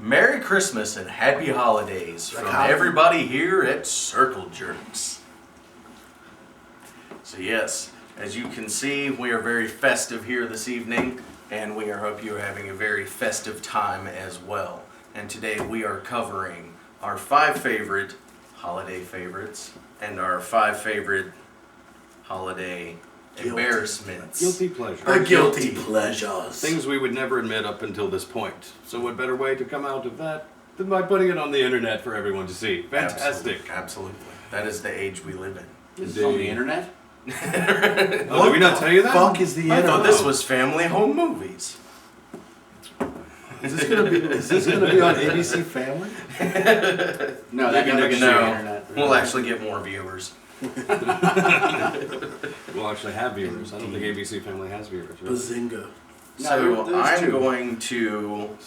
Merry Christmas and Happy Holidays from everybody here at Circle Jerks. So yes, as you can see, we are very festive here this evening, and we hope you are having a very festive time as well. And today we are covering our 5 favorite holiday favorites and our 5 favorite holiday embarrassments. Guilty pleasures. Or guilty pleasures. Things we would never admit up until this point. So what better way to come out of that than by putting it on the internet for everyone to see. Fantastic. Absolutely. That is the age we live in. This is on the internet? Oh, did we not tell you that? Fuck is the I internet? thought this was family home movies. Is this gonna be on ABC Family? No, that No, goes to the internet. we'll actually get more viewers. We'll actually have viewers. I don't think ABC Family has viewers. Right? Bazinga. So there's I'm 2. going to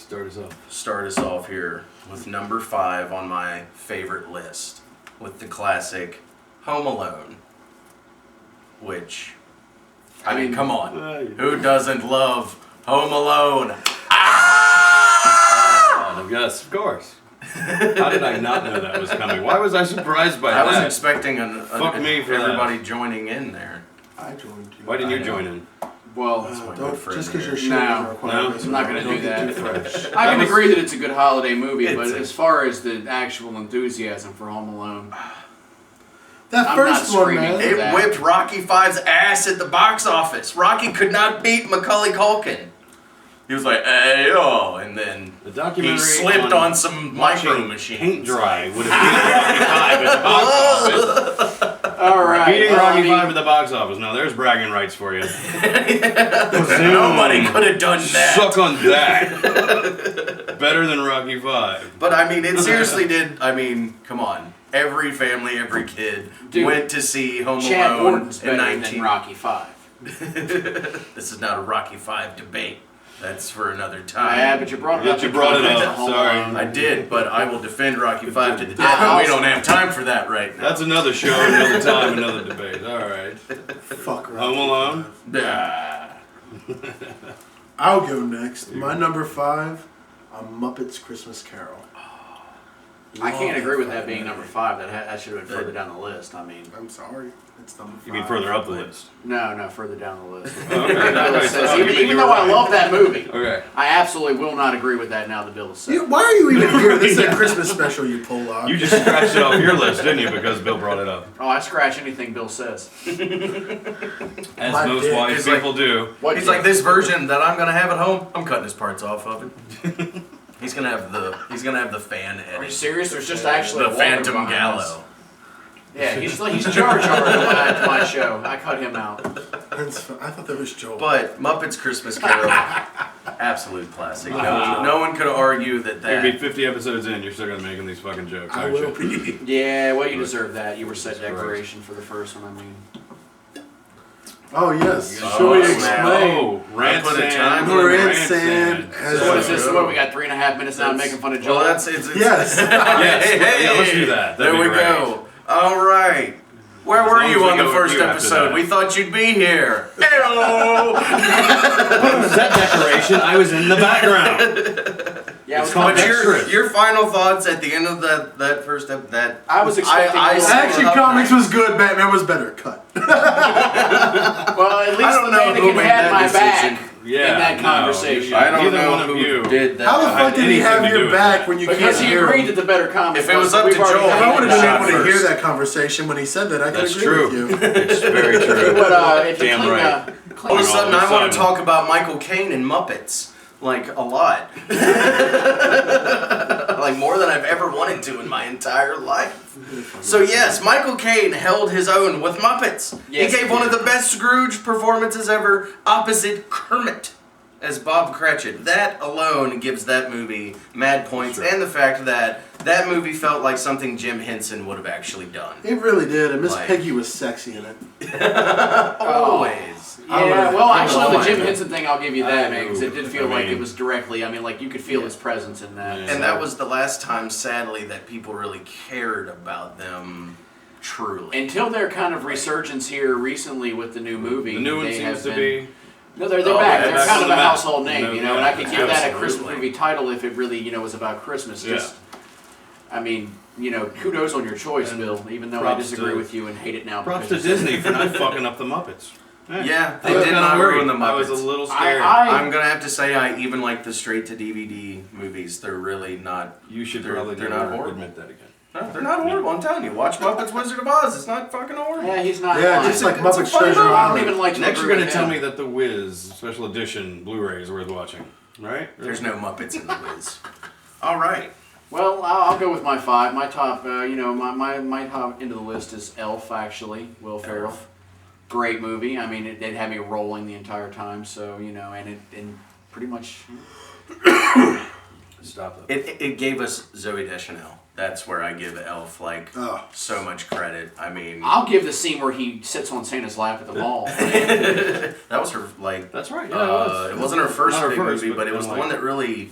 Start us off. here with number 5 on my favorite list, with the classic Home Alone. Which, I mean, come on, who doesn't love Home Alone? Yes, of course. How did I not know that was coming? Why was I surprised by I that? was expecting everybody that. joining in there. I joined you. Why didn't you join in? Well, That's my Don't, good friend just because there. you're No, I'm not gonna do that. Fresh. I can agree that it's a good holiday movie, but It's a- as far as the actual enthusiasm for Home Alone, That I'm first not one, screaming man. for It that. whipped Rocky V's ass at the box office. Rocky could not beat Macaulay Culkin. He was like, "Hey yo," and then The he documentary slipped on some micro watching machines. paint dry would have beaten Rocky 5 at the box office. all right. Beating well, Rocky I mean, 5 at the box office. Now there's bragging rights for you. Nobody could have done that. Suck on that. Better than Rocky 5. But I mean, it seriously did. I mean, come on. Every family, every kid went to see Home Chad Alone Warden's in better than Rocky 5. This is not a Rocky 5 debate. That's for another time. Yeah, but you brought it up. You brought it in up, Home sorry. Alone. I did, but I will defend Rocky 5 to the death, but we don't have time for that right now. That's another show, another time, another debate. All right. Fuck Rocky. Home Alone? Ah. I'll go next. My number 5, A Muppet's Christmas Carol. I can't agree with that being number 5. That should have been further down the list. I mean, I'm sorry. It's number 5. You mean further up the list? no, further down the list. Okay. Even though I love that movie, Okay. I absolutely will not agree with that now the bill is set. Why are you even here? This is a Christmas special, you pull out. You just scratched it off your list, didn't you? Because Bill brought it up. Oh, I scratch anything Bill says. As My most dick wise is people do. What He's did- like, this version that I'm gonna have at home, I'm cutting his parts off of it. He's gonna have the fan edit. Are you serious? There's just actually the a Phantom Walter behind us. Gallo. Yeah, he's Jar Jar to my show. I cut him out. I thought that was Joel. But Muppets Christmas Carol, absolute classic. No one could argue that You're gonna be that. 50 episodes in, you're still gonna be making these fucking jokes, I aren't will you? be. Yeah, well, you deserve that. You were set Jesus decoration for the first one. I mean, Oh, yes. Oh, Should we snap. explain? Oh, rant I put a sand. time We're in limit. sand. so what is this? What we got? 3.5 minutes now making fun of Joel. Well, that's it's. Yes. Yes, Hey, yeah, let's do that. There That'd we be great. go. All right. Where were long you as we on the go with first you after episode? that. We thought you'd be here. Hello. Set decoration, I was in the background. Yeah, It's it was called But extras. your final thoughts at the end of that first episode. That I was expecting more. Action Comics was good. Batman was better. Cut. Well, at least I don't the know who mannequin made had that my decision. back Yeah, in that no, conversation. you- I don't Neither know one of who you did that. How the fuck did he anything have to do your with back that. when you Because can't he hear agreed him? that the better comic If it was up we've to already Joel, had If I would have that been shot able to hear first. that conversation when he said that, I could That's agree true. with you. It's very true. But if you Damn clean, right. All of a sudden, All of a I want to sudden. talk about Michael Caine and Muppets. Like, a lot. Like, more than I've ever wanted to in my entire life. So, yes, Michael Caine held his own with Muppets. Yes, he gave he one of did. the best Scrooge performances ever, opposite Kermit as Bob Cratchit. That alone gives that movie mad points, and the fact that that movie felt like something Jim Henson would have actually done. It really did, and Miss Like- Peggy was sexy in it. Always. Yeah, well, actually, on the Oh Jim my Henson thing, I'll give you that, I man, because it did feel I like mean- it was directly. I mean, like you could feel his presence in that. Yeah. And that was the last time, sadly, that people really cared about them truly. Until their kind of resurgence here recently with the new movie. The new one they seems have to been- be No, they're Oh, back. yeah, They're back kind on of the a map. household name, No, you know, yeah, and I could give that a absolutely. Christmas movie title if it really, was about Christmas. Just, I mean, kudos on your choice, And Bill, even though I props disagree to- with you and hate it now. Props to because it's- Disney for not fucking up the Muppets. Yeah, I they was did kinda not worried. ruin the I was a Muppets. little scared. I'm gonna have to say I even like the straight to DVD movies. They're really not. You should they're- probably they're never not horrible. admit that again. No, they're not horrible. I'm telling you, watch Muppets Wizard of Oz. It's not fucking horrible. Yeah, he's not Yeah, lying. just like It's a Muppets fun Treasure movie. I don't Island. even like to Next, you're agree going with to tell him. me that the Wiz Special Edition Blu-ray is worth watching, right? There's no Muppets in the Wiz. All right. Well, I'll go with my 5. My top, my top into the list is Elf, actually, Will Ferrell. Elf. Great movie. I mean, it had me rolling the entire time, so, and pretty much... Stop that. It gave us Zoe Deschanel. That's where I give Elf Oh. so much credit. I mean, I'll give the scene where he sits on Santa's lap at the mall. that was her That's right. Yeah, it wasn't her first Not her big first, movie, but it then, was the like- one that really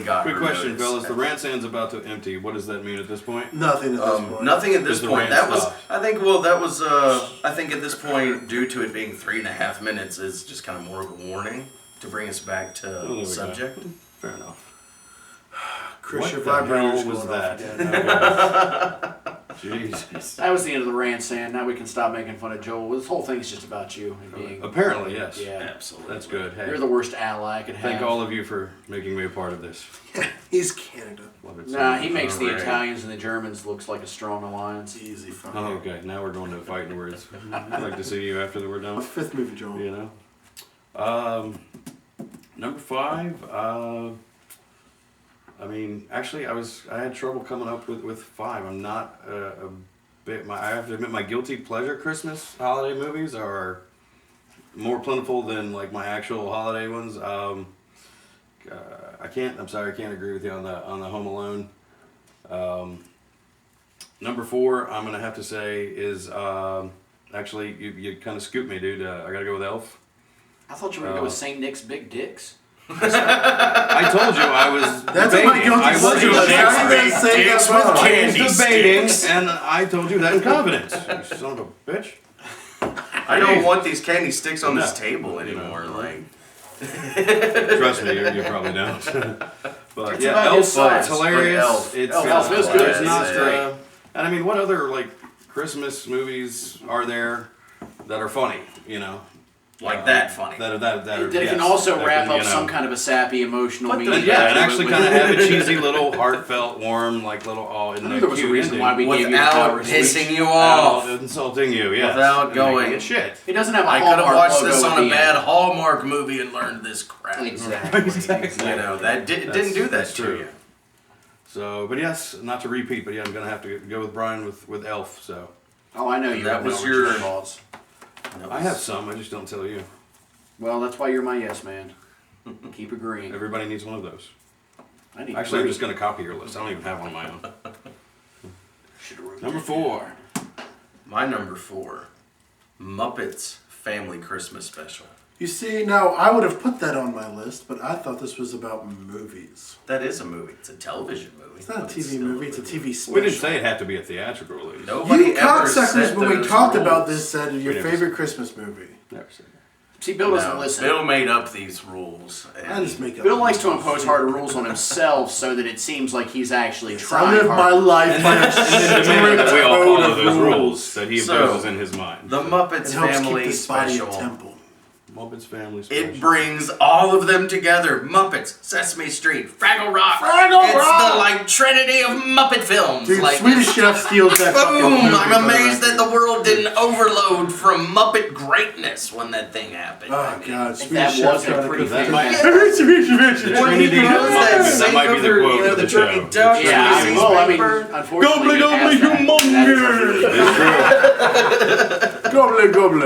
got Quick her question, noticed. fellas. The rant sand's about to empty. What does that mean at this point? Nothing at this point. Nothing at this Does the point. rant That was, stop? I think. Well, that was. I think at this point, due to it being 3.5 minutes, is just kind of more of a warning to bring us back there to we go. subject. Fair enough. Chris, What your the vibrator's hell was going off that? again. Jesus. That was the end of the rant, Sand. Now we can stop making fun of Joel. This whole thing's just about you and being... Apparently, yes. Yeah. Absolutely. That's good. Hey, You're the worst ally I could have. thank all of you for making me a part of this. He's Canada. Love it so Nah, much. he makes the Alright. Italians and the Germans looks like a strong alliance. Easy fun. Oh, okay. Now we're going to fighting words. I'd like to see you after we're done. Fifth movie, Joel. You know. Number 5. I mean, actually, I had trouble coming up with 5. I'm not a bit. I have to admit, my guilty pleasure Christmas holiday movies are more plentiful than like my actual holiday ones. I'm sorry, I can't agree with you on the Home Alone. Number 4, I'm gonna have to say is actually you kind of scooped me, dude. I gotta go with Elf. I thought you were going to go with St. Nick's Big Dicks. I told you I was That's debating. what my guilty I was pleasure is. debating. How are you gonna say that wrong? I was Candy debating, sticks. and I told you that in confidence. You son of a bitch. I don't want these candy sticks on this No. table anymore. Like, Trust me, you probably don't. But It's yeah, about Elf, his size. it's hilarious. Elf. It's Elf is good. It's not. It's great. And I mean, what other like Christmas movies are there that are funny? You know, like that funny. that are That yes, can also that wrap can, up some kind of a sappy, emotional But the- meaning. Yeah, and to it actually with- kind of have a cheesy little heartfelt, warm, like little I knew there was a cute reason ending. why we gave you the Without powers. pissing you Without off. insulting you, yes. Without And going- making it shit. He doesn't have a I could have Hallmark watched logo this at on a the bad end. Hallmark movie and learned this crap. Exactly. You know, that didn't do that That's to true. you. So, but yes, not to repeat, but yeah, I'm gonna have to go with Brian with Elf. So Oh, I know you. That have was no your- original thoughts. I have some, I just don't tell you. Well, that's why you're my yes man. Keep agreeing. Everybody needs one of those. I need Actually, I'm three. just gonna copy your list. I don't even have one of my own. Should've wrote Number that 4. My number 4, Muppets Family Christmas Special. You see, now I would have put that on my list, but I thought this was about movies. That is a movie. It's a television movie. It's not a but TV still movie, it's a TV special. We didn't say it had to be a theatrical release. Nobody You ever cocksuckers, set when we those talked rules. about this, said your We never favorite Christmas movie. Never said that. See, Bill doesn't No, listen. Bill made up these rules. I And just make up. Bill likes to impose harder rules on himself so that it seems like he's actually I trying live my hard. life by a Demanding strict that we all code follow of those rules. rules that he So, imposes in his mind. the Muppets It helps keep Family this body a Special. temple. Muppets Family Special. It brings all of them together. Muppets, Sesame Street, Fraggle Rock. Fraggle it's Rock! the like trinity of Muppet films. Dude, like, Swedish Chef steals that fucking boom! movie I'm for amazed record. that the world didn't overload from Muppet greatness when that thing happened. Oh I mean, god, If Swedish that Chef wasn't trying to pretty cook that famous. might- that. When he Trinity of throws that Muppets. That sink might be the over, quote you know, of the the turkey show. duck. Yeah, I Reese's well, I mean, paper. unfortunately, Gobble, he has gobble, that. humongous. Gobble, gobble.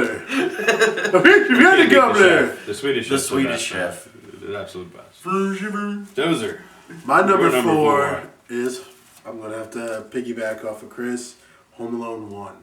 The gobble. The Swedish The Chef's Swedish best. Chef. The absolute best. Dozer. My number Your number 4 4. is, I'm going to have to piggyback off of Chris, Home Alone 1.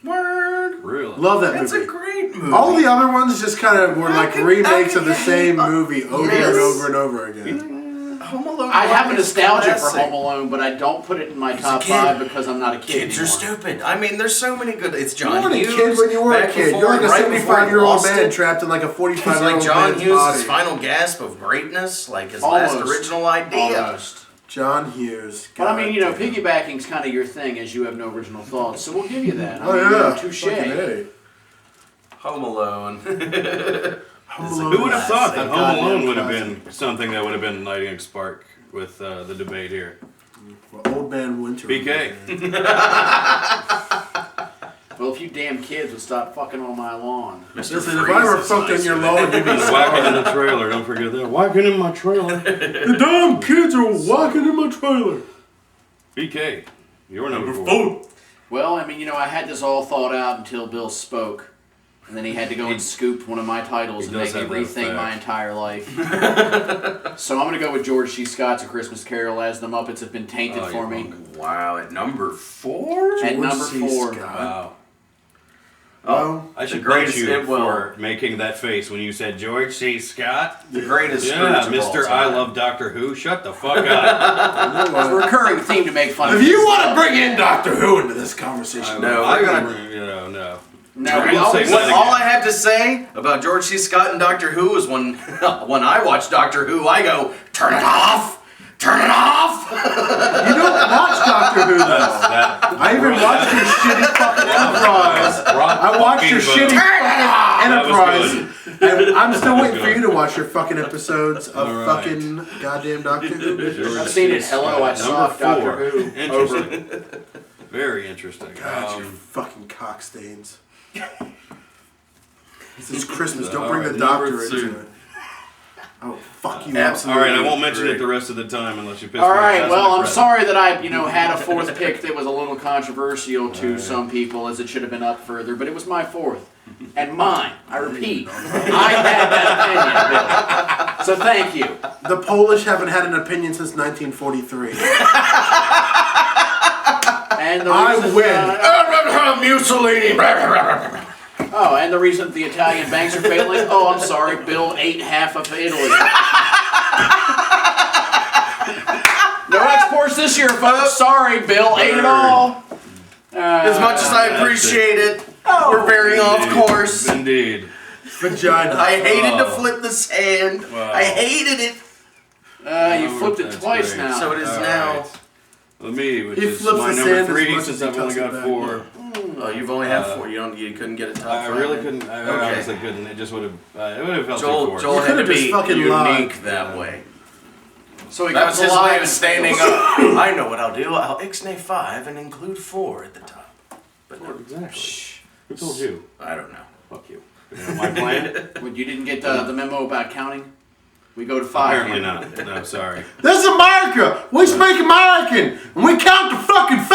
Word. Really? Love that That's movie. a great movie. All the other ones just kind of were How like can- remakes how of the can same you- movie over yes. and over and over again. Home Alone. I have a is nostalgia for classic. Home Alone, but I don't put it in my As a top kid, 5 because I'm not a kid Kids anymore. are stupid. I mean, there's so many good. It's You John weren't a Hughes. kid when you were a back kid. before- You're like a right before he 75-year-old lost man it. trapped in like a It's 45-year-old like John man's Hughes' body. final gasp of greatness, like his Almost. last original idea. Almost. John Hughes. But I mean, you know, goddamn. piggybacking's kind of your thing, as you have no original thoughts. So we'll give you that. I Oh mean, yeah. touche. Fucking A. Home Alone. Home It's a Alone. Who would have thought that Home Goddamn Alone would have classic. been something that would have been lighting a spark with the debate here? Well, Old Man Winter. BK. Well, if you damn kids would stop fucking on my lawn. Mr. Listen, if Freeze I were is fucked on nice your with lawn, it. you'd be Whacking in the trailer, don't forget that. Whacking in my trailer. The damn kids are walking in my trailer. BK, you're number 4. Well, I mean, you know, I had this all thought out until Bill spoke. And then he had to go and scoop one of my titles He and does make me have that rethink my effect. entire life. So I'm going to go with George C. Scott's A Christmas Carol, as the Muppets have been tainted Oh, for you're me. wrong. Wow, at number 4? At number C. 4. Scott. Wow. Oh, I should The greatest praise you it will. for making that face when you said George C. Scott. The greatest Yeah, Scrooge of all Mr. I time. Love Doctor Who. Shut the fuck up. you know It's a what? recurring theme to make fun of. If you this want to stuff. bring in Doctor Who into this conversation, No, I we're gonna- no. No, we We'll always say that All again. I have to say about George C. Scott and Doctor Who is when I watch Doctor Who, I go, turn it off! Turn it off! you don't watch Doctor Who though. That I even watched your shitty fucking Enterprise. I watched your shitty fucking Enterprise, and I'm still waiting for you to watch your fucking episodes of All right. fucking goddamn Doctor Who. bitches. I've seen it. Hello, I saw Number 4. Doctor Who. Interesting. Very interesting. God, you fucking cock stains. This is Christmas. Don't bring the Alright, doctor number into 2. it. Oh, fuck you. Absolutely. All right, I won't mention it the rest of the time unless you piss me All off. right, That's well, my I'm present. sorry that I, had a 4th pick that was a little controversial to some people, as it should have been up further, but it was my 4th. And mine, I repeat, I had that opinion, Bill. So thank you. The Polish haven't had an opinion since 1943. And the I reason, win. Mussolini! oh, and the reason the Italian banks are failing? Oh, I'm sorry, Bill ate half of Italy. No exports this year, folks. Sorry, Bill ate it all. As much as I appreciate it, we're veering off course. Indeed. Vagina. I hated to flip the sand. Wow. I hated it. You flipped it That's twice great. now. So it is All now. right. Well, me, which He is flips my the number sand as 3 much since as he I've only tosses got it 4. Oh, you've only had 4. You couldn't get a top I 5. really then? couldn't. I Okay. honestly couldn't. It just would have. It would have felt too Joel forced. had to could've just be fucking unique lied. that way. So he That comes was his way alive of standing up. I know what I'll do. I'll ixnay 5 and include 4 at the top. But no, Exactly. Who told you? I don't know. Fuck you. You know my plan? What, you didn't get the memo about counting? We go to 5. Apparently here. not. No, sorry. This is America. We speak American, and we count to fucking 5.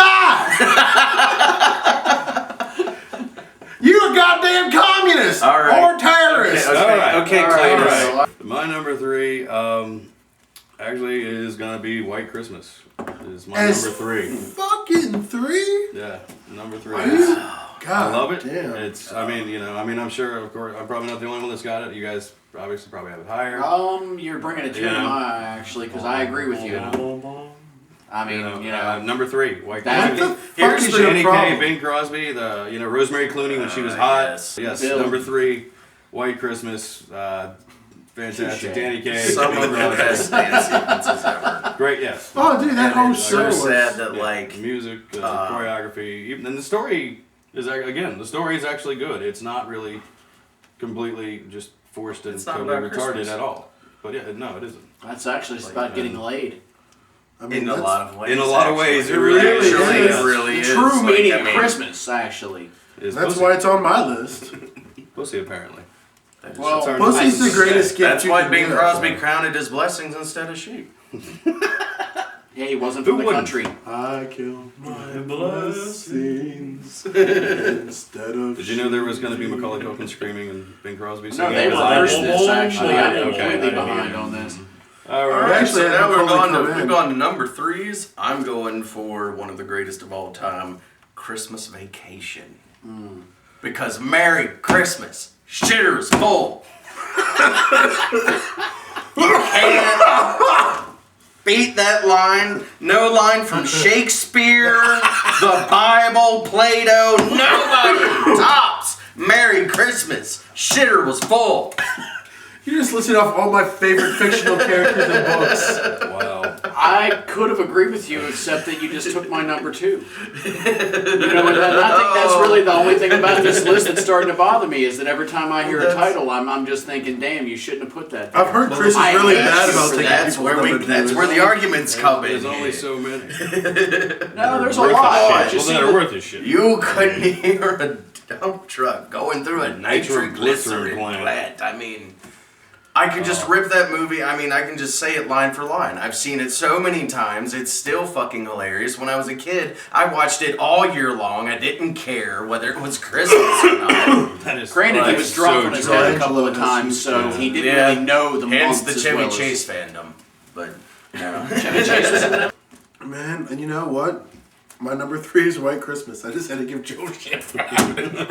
You're a goddamn communist All right. or terrorist. Okay, All right. okay, All right. Cletus. All right. My number 3, actually is gonna be White Christmas. Is my As number 3. Fucking 3. Yeah, number 3. Are you? I God, love it. Damn. It's. I'm sure. Of course, I'm probably not the only one that's got it. You guys obviously probably have it higher. You're bringing a 2 to Yeah. my actually, because I agree with you. I mean, number 3, White That- Christmas. What the fuck Here's is the your Danny Kaye, problem? Bing Crosby, Rosemary Clooney when she was hot. yes. Bill. Number 3, White Christmas. Fantastic. Touche. Danny Kaye. Some Bing of the Crosby. best dance sequences ever. Great, yes. Oh, dude, that And whole it's show so was. sad that Yeah, like music, choreography, even and the story is again the story is actually good. It's not really completely just forced and It's not totally about retarded Christmas. at all. But yeah, no, it isn't. that's actually just about getting laid. I mean, in a that's- lot of ways. In a lot of actually. ways, it really Actually, is. It really The is. true Like, meaning I of mean, Christmas, actually. Is That's pussy. why it's on my list. Pussy apparently. Well, That's our- Pussy's the greatest gift. That's you why can Bing give. Crosby counted his blessings instead of sheep. Yeah, he wasn't Who from the wouldn't? country. I kill my blessings instead of. Did you know there was going to be Macaulay Culkin screaming and Bing Crosby No, singing? they Because I reversed did. this, actually. Oh, I'm okay, completely I didn't behind hear. on this. All All right. right, actually so had now we're Macaulay going to come in. we're going to number 3s. I'm going for one of the greatest of all time, Christmas Vacation. Because Merry Christmas, shitter's full. You can't beat that line. No line from Shakespeare, the Bible, Plato. Nobody tops Merry Christmas. Shitter was full. You just listed off all my favorite fictional characters in books. Wow. I could have agreed with you, except that you just took my number 2. You know, and I think that's really the only thing about this list that's starting to bother me is that every time I hear a title, I'm just thinking, damn, you shouldn't have put that there. I've heard Chris is really bad about taking That's where the arguments come in. There's only so many. No, there's a lot. Well, then they're worth a shit. You couldn't hear a dump truck going through a Nitroglycerin nitroglycerin plant. I mean, I could just rip that movie. I mean, I can just say it line for line. I've seen it so many times. It's still fucking hilarious. When I was a kid, I watched it all year long. I didn't care whether it was Christmas or not. Granted, he was drunk on his head a couple of times, so he didn't really know the Hence months the as Chevy well as- Chase fandom. But, you know. Chevy Chase was in there. Man, and you know what? My number 3 is White Christmas. I just had to give Joe shit for having it.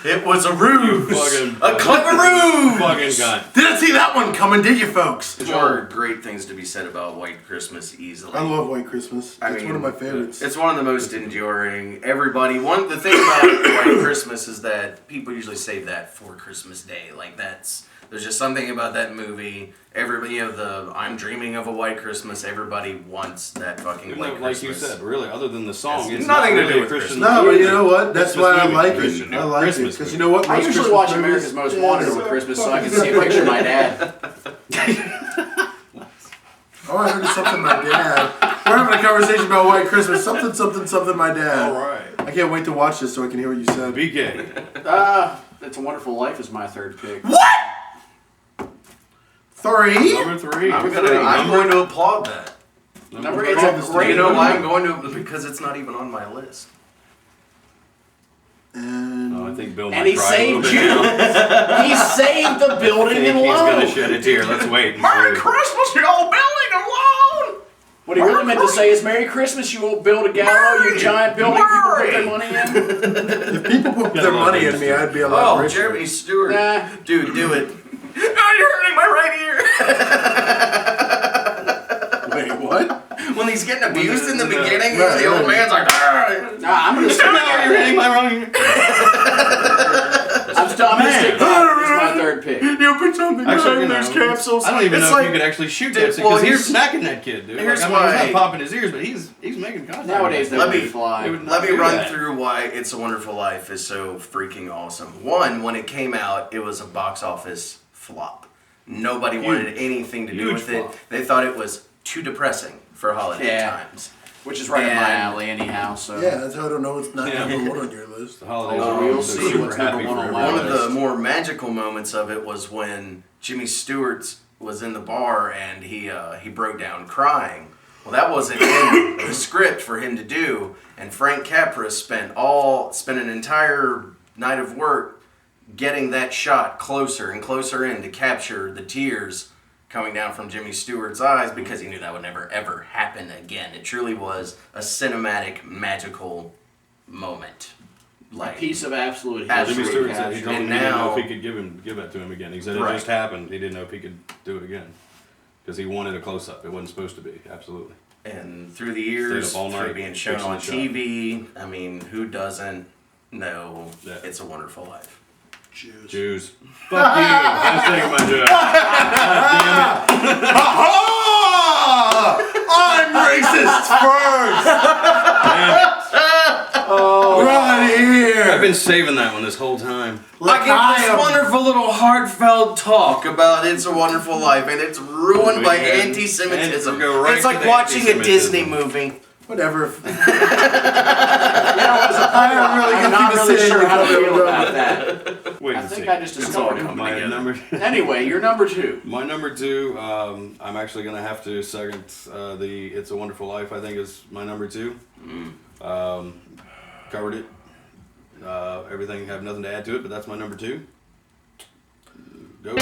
It was a ruse. Fucking- A clever ruse. Fucking gun. Didn't see that one coming, did you, folks? There are great things to be said about White Christmas easily. I love White Christmas. I It's mean, one of my favorites. It's one of the most enduring. The thing about White Christmas is that people usually save that for Christmas Day. Like there's just something about that movie. Everybody, I'm dreaming of a White Christmas. Everybody wants that fucking Even White though, like Christmas. you said, really, other than the song, It's it's nothing not to really do a with Christian No, but you know what? That's Christmas why I movie, like Christian it. I like Christmas it. Because movie. you know what? I Most usually Christmas watch movies- America's Most Yeah, Wanted they're over so Christmas so I can fucking see a picture of my dad. Oh, I heard something my dad. We're having a conversation about White Christmas. Something my dad. All right. I can't wait to watch this so I can hear what you said. BK. It's a Wonderful Life is my 3rd pick. 3? Number 3. I'm going to applaud that. Number it's a great You know why movie. I'm going to? Because it's not even on my list. And Oh, I think Bill And might he cry a little saved bit you. now. He saved the I building think in he's gonna Lone. shed a tear. Let's wait and Merry see. Christmas, you old building alone! What he really meant to say is, Merry Christmas, you old build a gallows, you giant building people put their money in. if people put their money in me, I'd be a lot Oh, richer. Jeremy Stewart. Nah. Dude, do it. Oh, you're hurting my right Wait, what? ear. When he's getting abused in the beginning, Right, the old right. man's like, "Arr." Nah, I'm gonna stick You're hitting my wrong ear. I'm gonna stick that. It's my 3rd pick. You put something Actually, in those capsules. I don't even It's know like- if you could actually shoot Dude, that well, because he's here's- smacking that kid, dude. here's Like, I mean, why- he's not popping his ears, but he's making contact. Nowadays, they Let would me- fly. Let me run through why It's a Wonderful Life is so freaking awesome. One, when it came out, it was a box office flop. Nobody wanted anything to do Huge with it. flop. They thought it was too depressing for holiday Yeah. times. Which is right up my And- alley anyhow, so. Yeah, that's how I don't know it's not Yeah. number 1 on your list. The holidays Oh, are we'll all see super what's happy number one for on my One everybody. of the more magical moments of it was when Jimmy Stewart was in the bar and he broke down crying. Well, that wasn't in the script for him to do, and Frank Capra spent an entire night of work getting that shot closer and closer in to capture the tears coming down from Jimmy Stewart's eyes because he knew that would never ever happen again. It truly was a cinematic, magical moment. A piece of absolute Jimmy history. Stewart said he captured. told him And he didn't know now- if he could give that to him again. He said it Right. just happened. He didn't know if he could do it again because he wanted a close up. It wasn't supposed to be. Absolutely. And through the years, Stayed up all through night being shown fixing on the shot. TV, I mean, who doesn't know Yeah. It's a Wonderful Life? Jews. Jews. Fuck you. I'm taking my job. God damn it. I'm racist first! Right here! I've been saving that one this whole time. I get this wonderful little heartfelt talk about It's a Wonderful Life, and it's ruined by And- anti-Semitism. and go right It's to like the watching a Disney anti-Semitism. movie. Whatever. You know, as a I am really I'm not confused really sure how to saying feel it. about that. Wait I and think see. I just It's all discovered it. coming My together. number. Anyway, you're number 2. My number 2, I'm actually gonna have to second the "It's a Wonderful Life." I think is my number 2. Covered it. Everything have nothing to add to it, but that's my number 2. Go.